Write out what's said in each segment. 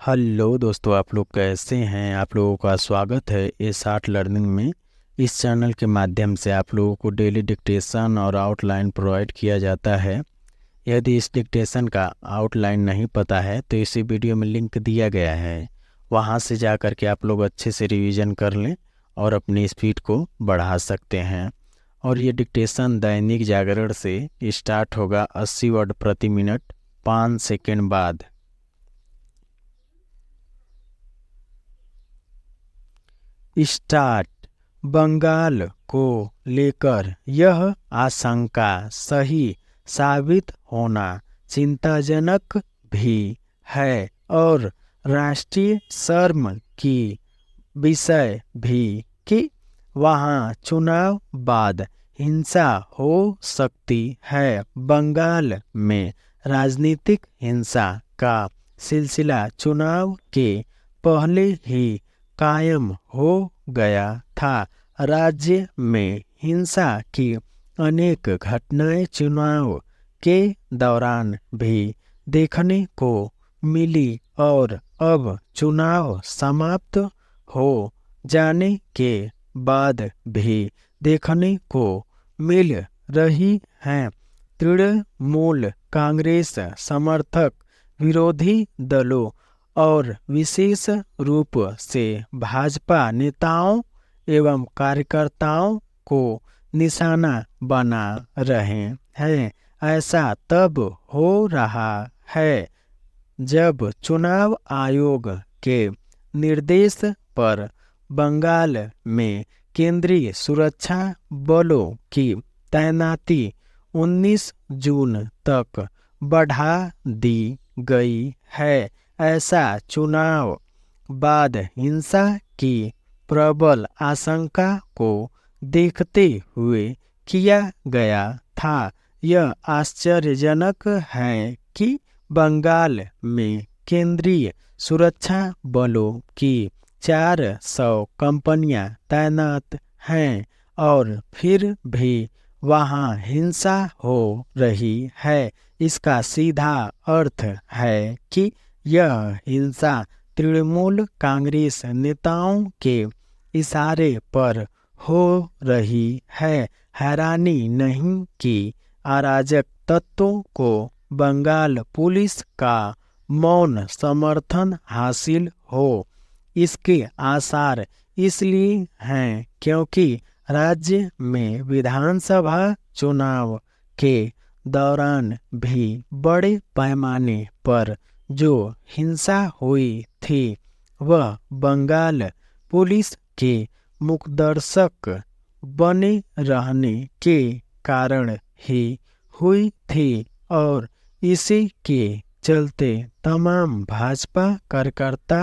Hello दोस्तों, आप लोग कैसे हैं। आप लोगों का स्वागत है एस आर्ट लर्निंग में। इस चैनल के माध्यम से आप लोगों को डेली डिक्टेशन और आउटलाइन प्रोवाइड किया जाता है। यदि इस डिक्टेशन का आउटलाइन नहीं पता है तो इसी वीडियो में लिंक दिया गया है, वहां से जा कर के आप लोग अच्छे से रिवीजन कर लें और अपनी स्पीड को बढ़ा सकते हैं। और ये डिक्टेशन दैनिक जागरण से स्टार्ट होगा 80 वर्ड प्रति मिनट 5 सेकेंड बाद। स्टार्ट। बंगाल को लेकर यह आशंका सही साबित होना चिंताजनक भी है और राष्ट्रीय शर्म की विषय भी कि वहां चुनाव बाद हिंसा हो सकती है। बंगाल में राजनीतिक हिंसा का सिलसिला चुनाव के पहले ही कायम हो गया था। राज्य में हिंसा की अनेक घटनाएं चुनाव के दौरान भी देखने को मिली और अब चुनाव समाप्त हो जाने के बाद भी देखने को मिल रही हैं। तृणमूल कांग्रेस समर्थक विरोधी दलों और विशेष रूप से भाजपा नेताओं एवं कार्यकर्ताओं को निशाना बना रहे हैं। ऐसा तब हो रहा है जब चुनाव आयोग के निर्देश पर बंगाल में केंद्रीय सुरक्षा बलों की तैनाती 19 जून तक बढ़ा दी गई है। ऐसा चुनाव बाद हिंसा की प्रबल आशंका को देखते हुए किया गया था। यह आश्चर्यजनक है कि बंगाल में केंद्रीय सुरक्षा बलों की 400 कंपनियां तैनात हैं और फिर भी वहां हिंसा हो रही है। इसका सीधा अर्थ है कि यह हिंसा तृणमूल कांग्रेस नेताओं के इशारे पर हो रही है। हैरानी नहीं कि अराजक तत्वों को बंगाल पुलिस का मौन समर्थन हासिल हो। इसके आसार इसलिए हैं क्योंकि राज्य में विधानसभा चुनाव के दौरान भी बड़े पैमाने पर जो हिंसा हुई थी वह बंगाल पुलिस के मुखदर्शक बने रहने के कारण ही हुई थी और इसी के चलते तमाम भाजपा कार्यकर्ता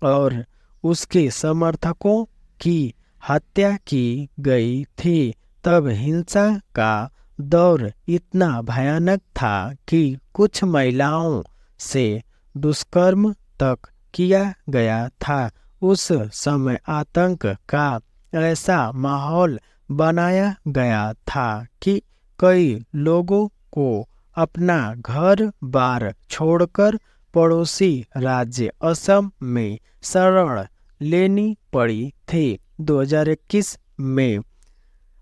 और उसके समर्थकों की हत्या की गई थी। तब हिंसा का दौर इतना भयानक था कि कुछ महिलाओं से दुष्कर्म तक किया गया था। उस समय आतंक का ऐसा माहौल बनाया गया था कि कई लोगों को अपना घर बार छोड़कर पड़ोसी राज्य असम में शरण लेनी पड़ी थी। 2021 में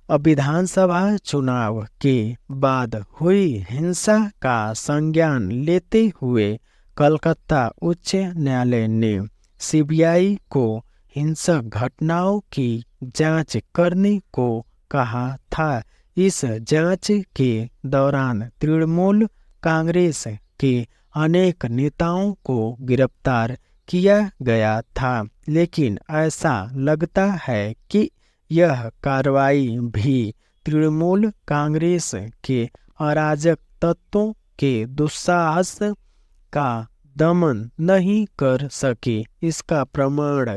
विधानसभा चुनाव के बाद हुई हिंसा का संज्ञान लेते हुए कलकत्ता उच्च न्यायालय ने सीबीआई को हिंसक घटनाओं की जांच करने को कहा था। इस जांच के दौरान तृणमूल कांग्रेस के अनेक नेताओं को गिरफ्तार किया गया था, लेकिन ऐसा लगता है कि यह कार्रवाई भी तृणमूल कांग्रेस के अराजक तत्वों के दुस्साहस का दमन नहीं कर सके। इसका प्रमाण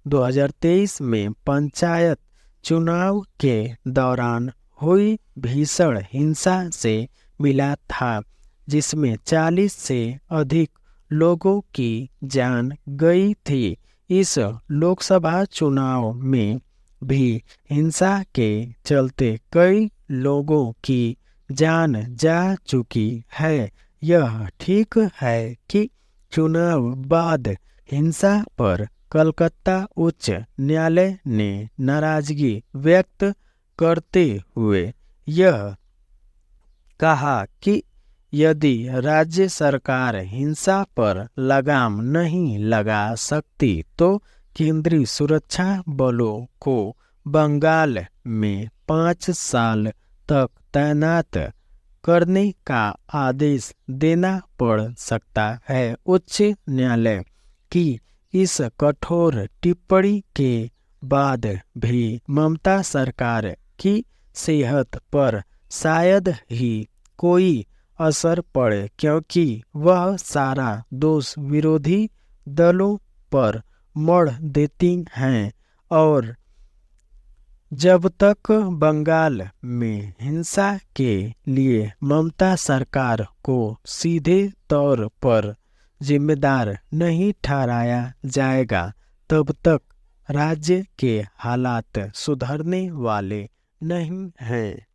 2023 में पंचायत चुनाव के दौरान हुई भीषण हिंसा से मिला था, जिसमें 40 से अधिक लोगों की जान गई थी। इस लोकसभा चुनाव में भी हिंसा के चलते कई लोगों की जान जा चुकी है। यह ठीक है कि चुनाव बाद हिंसा पर कलकत्ता उच्च न्यायालय ने नाराजगी व्यक्त करते हुए यह कहा कि यदि राज्य सरकार हिंसा पर लगाम नहीं लगा सकती तो केंद्रीय सुरक्षा बलों को बंगाल में 5 साल तक तैनात करने का आदेश देना पड़ सकता है। उच्च न्यायालय की इस कठोर टिप्पणी के बाद भी ममता सरकार की सेहत पर शायद ही कोई असर पड़े, क्योंकि वह सारा दोष विरोधी दलों पर मढ़ देती हैं और जब तक बंगाल में हिंसा के लिए ममता सरकार को सीधे तौर पर जिम्मेदार नहीं ठहराया जाएगा तब तक राज्य के हालात सुधरने वाले नहीं हैं।